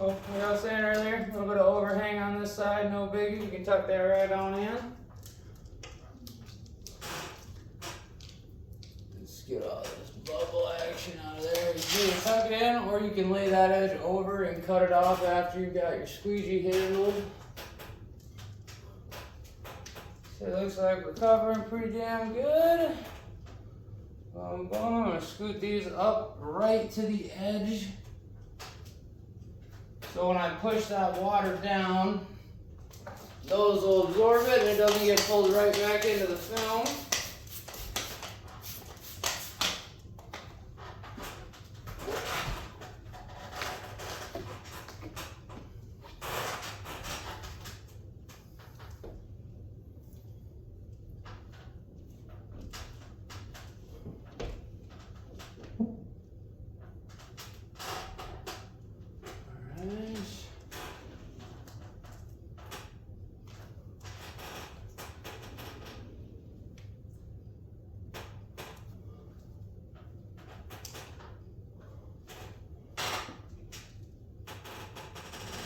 like I was saying earlier, a little bit of overhang on this side, no biggie. You can tuck that right on in. Let's get all this bubble action out of there. You can tuck it in, or you can lay that edge over and cut it off after you've got your squeegee handled. So it looks like we're covering pretty damn good. Boom, boom. I'm going to scoot these up right to the edge. So when I push that water down, those will absorb it and it doesn't get pulled right back into the film.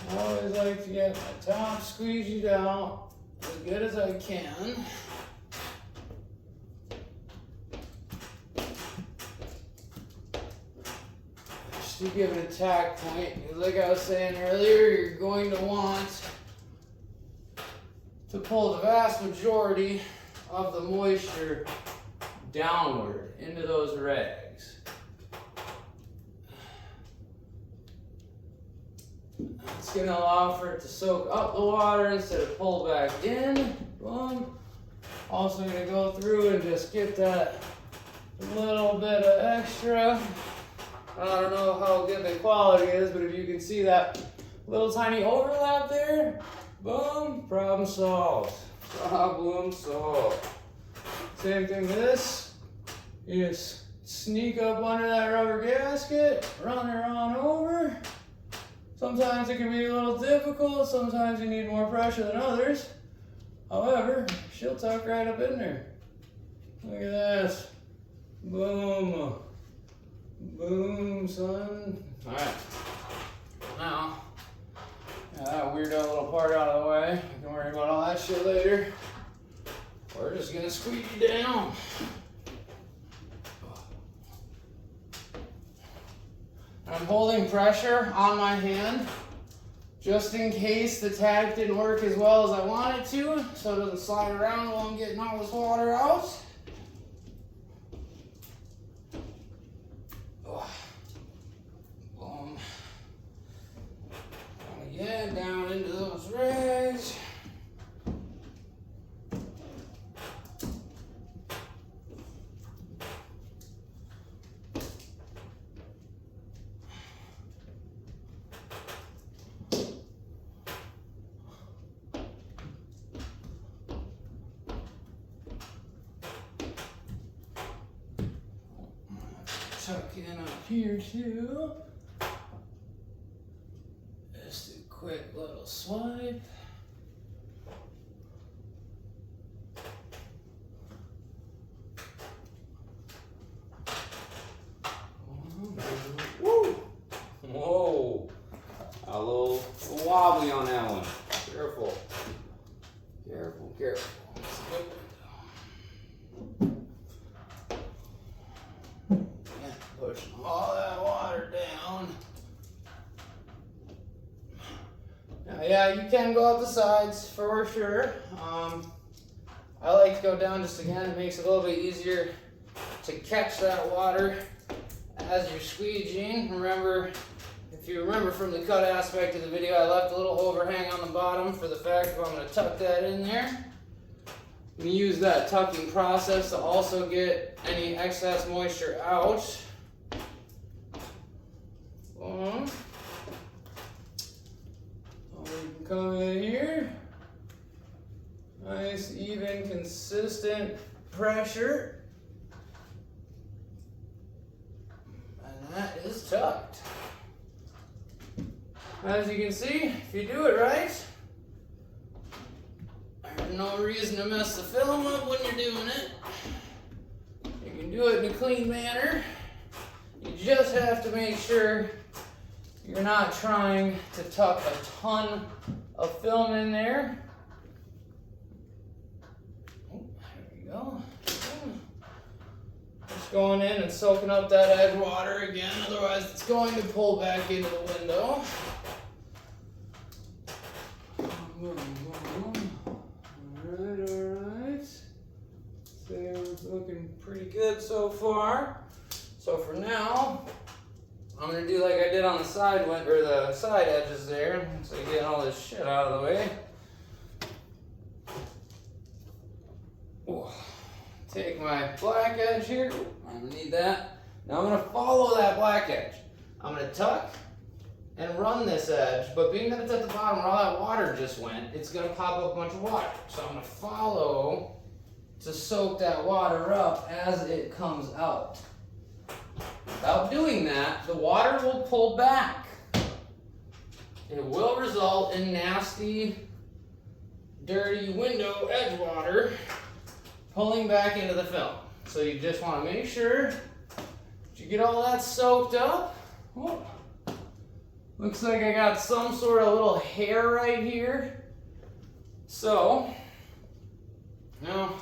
I always like to get my top squeegeed out as good as I can. Just to give it a tack point. Like I was saying earlier, you're going to want to pull the vast majority of the moisture downward into those rags. It's going to allow for it to soak up the water instead of pull back in. Boom. Also going to go through and just get that little bit of extra. I don't know how good the quality is, but if you can see that little tiny overlap there, boom, problem solved. Problem solved. Same thing with this. You just sneak up under that rubber gasket, run her on over. Sometimes it can be a little difficult, sometimes you need more pressure than others. However, she'll tuck right up in there. Look at this. Boom. Boom, son. Alright. Now, that weirdo little part out of the way. You can worry about all that shit later. We're just gonna squeeze you down. I'm holding pressure on my hand just in case the tack didn't work as well as I wanted to, so it doesn't slide around while I'm getting all this water out. Boom. Again, down into those rags. Tuck in up here too. Just a quick little swipe. Woo! Whoa! A little wobbly on that one. Careful. Careful, careful. Pushing all that water down. Now, yeah, you can go up the sides for sure. I like to go down just again. It makes it a little bit easier to catch that water as you're squeegeeing. Remember, if you remember from the cut aspect of the video, I left a little overhang on the bottom for the fact that I'm going to tuck that in there. We use that tucking process to also get any excess moisture out. So we can come in here. Nice, even, consistent pressure. And that is tucked. As you can see, if you do it right, there's no reason to mess the film up when you're doing it. You can do it in a clean manner. You just have to make sure you're not trying to tuck a ton of film in there. Oh, there we go. Just going in and soaking up that edge water again, otherwise it's going to pull back into the window. Alright. So it's looking pretty good so far. So for now, I'm gonna do like I did on the side or the side edges there, so you get all this shit out of the way. Ooh. Take my black edge here. I'm gonna need that. Now I'm gonna follow that black edge. I'm gonna tuck and run this edge, but being that it's at the bottom where all that water just went, it's gonna pop up a bunch of water. So I'm gonna follow to soak that water up as it comes out. Without doing that, the water will pull back. It will result in nasty, dirty window edge water pulling back into the film. So you just want to make sure that you get all that soaked up. Oh, looks like I got some sort of little hair right here. So, now,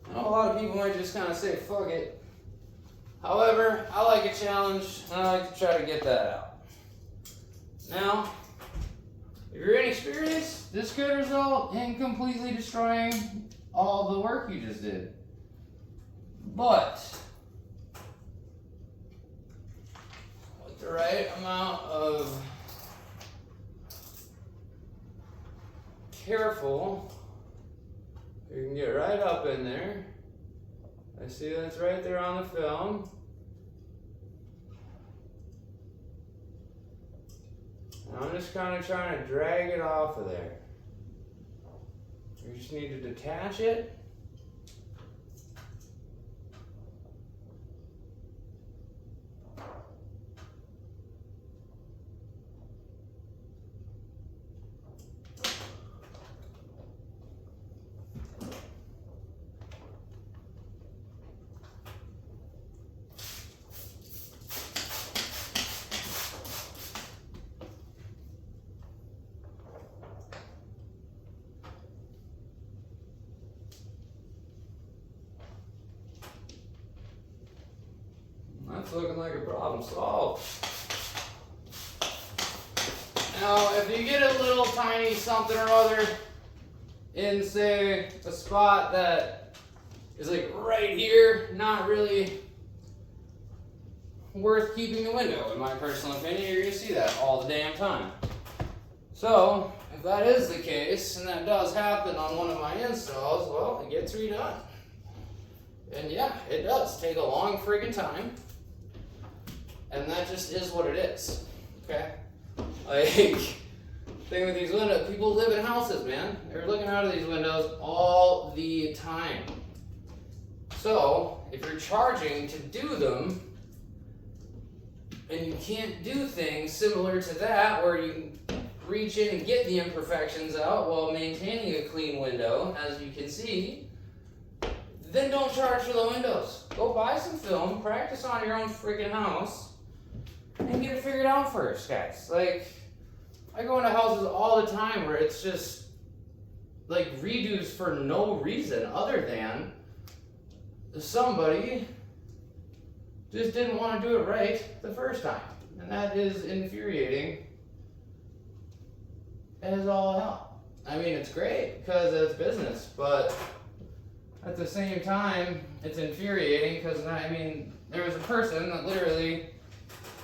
I know a lot of people might just kind of say, fuck it. However, I like a challenge, and I like to try to get that out. Now, if you're inexperienced, this could result in completely destroying all the work you just did. But with the right amount of careful, you can get right up in there. I see that's right there on the film. And I'm just kind of trying to drag it off of there. You just need to detach it. That's looking like a problem solved. Now, if you get a little tiny something or other in, say, a spot that is like right here, not really worth keeping the window, in my personal opinion. You're going to see that all the damn time. So, if that is the case, and that does happen on one of my installs, well, it gets redone. And yeah, it does take a long friggin' time. And that just is what it is, okay? Like, thing with these windows, people live in houses, man. They're looking out of these windows all the time. So, if you're charging to do them, and you can't do things similar to that, where you can reach in and get the imperfections out while maintaining a clean window, as you can see, then don't charge for the windows. Go buy some film, practice on your own freaking house, and get it figured out first, guys. Like, I go into houses all the time where it's just like redos for no reason other than somebody just didn't want to do it right the first time. And that is infuriating as all hell. I mean, it's great because it's business, but at the same time, it's infuriating because, I mean, there was a person that literally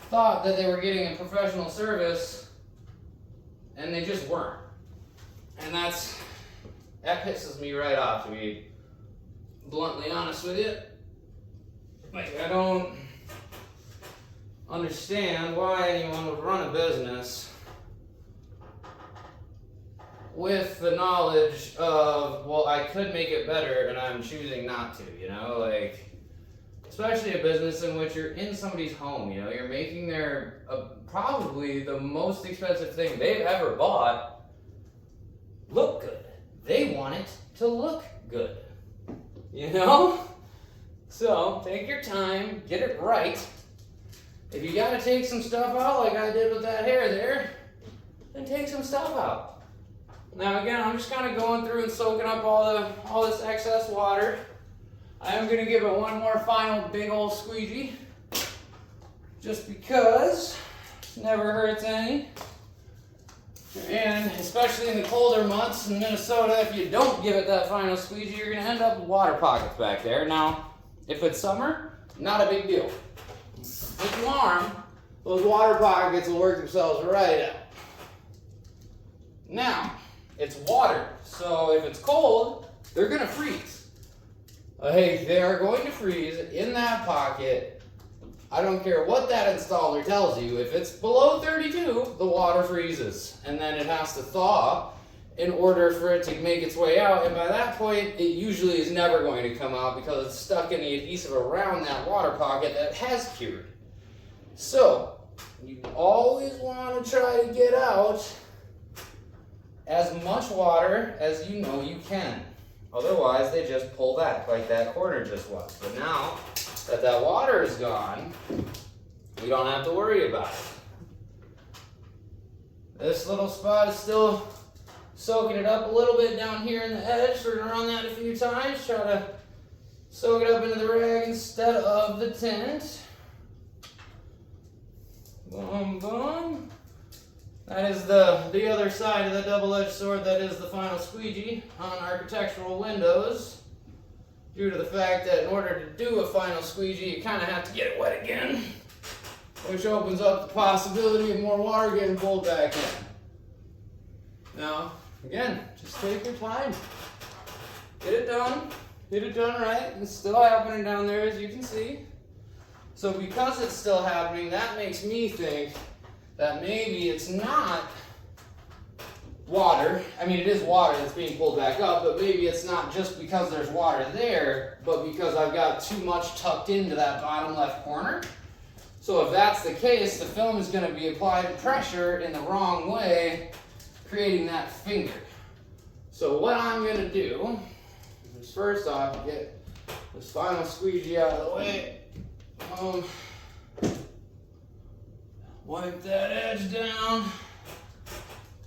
thought that they were getting a professional service and they just weren't. And that pisses me right off, to be bluntly honest with you. Like, I don't understand why anyone would run a business with the knowledge of, well, I could make it better and I'm choosing not to, you know? Like, especially a business in which you're in somebody's home, you know? You're making their, probably the most expensive thing they've ever bought look good. They want it to look good, you know? So, take your time, get it right, If you gotta take some stuff out like I did with that hair there, then take some stuff out. Now again, I'm just kind of going through and soaking up all this excess water. I am gonna give it one more final big old squeegee, just because it never hurts any. And especially in the colder months in Minnesota, if you don't give it that final squeegee, you're gonna end up with water pockets back there. Now, if it's summer, not a big deal. If it's warm, those water pockets will work themselves right out. Now, it's water, so if it's cold, they're gonna freeze. Hey, they are going to freeze in that pocket. I don't care what that installer tells you. If it's below 32, the water freezes. And then it has to thaw in order for it to make its way out. And by that point, it usually is never going to come out because it's stuck in the adhesive around that water pocket that has cured. So, you always want to try to get out as much water as you know you can. Otherwise, they just pull back like that corner just was. But now that water is gone, we don't have to worry about it. This little spot is still soaking it up a little bit down here in the edge. We're going to run that a few times, try to soak it up into the rag instead of the tint. Boom, boom. That is the other side of the double-edged sword. That is the final squeegee on architectural windows. Due to the fact that in order to do a final squeegee, you kind of have to get it wet again, which opens up the possibility of more water getting pulled back in. Now, again, just take your time. Get it done. Get it done right. It's still happening down there, as you can see. So because it's still happening, that makes me think that maybe it's not water. I mean, it is water that's being pulled back up, but maybe it's not just because there's water there, but because I've got too much tucked into that bottom left corner. So if that's the case, the film is going to be applied pressure in the wrong way, creating that finger. So what I'm going to do is first off get this final squeegee out of the way. Wipe that edge down.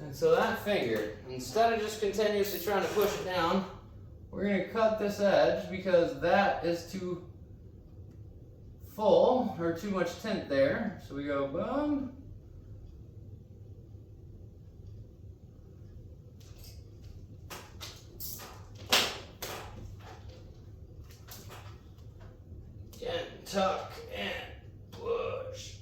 And so that finger, instead of just continuously trying to push it down, we're going to cut this edge because that is too full or too much tint there. So we go boom. Again, tuck and push.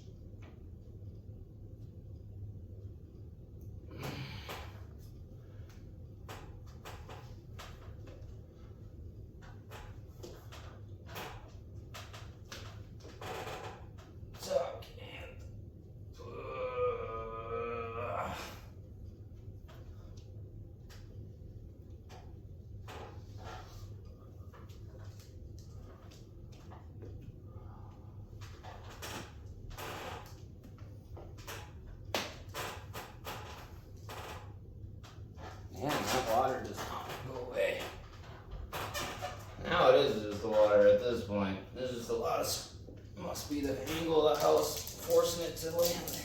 Man, that water does not go away. Now it is just the water at this point. There's just a lot of, must be the angle of the house forcing it to land there.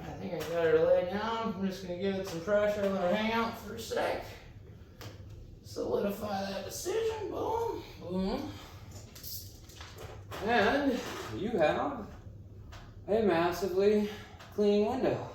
I think I got her to lay down. I'm just going to give it some pressure, let her hang out for a sec. Solidify that decision. Boom, boom. And you have a massively clean window.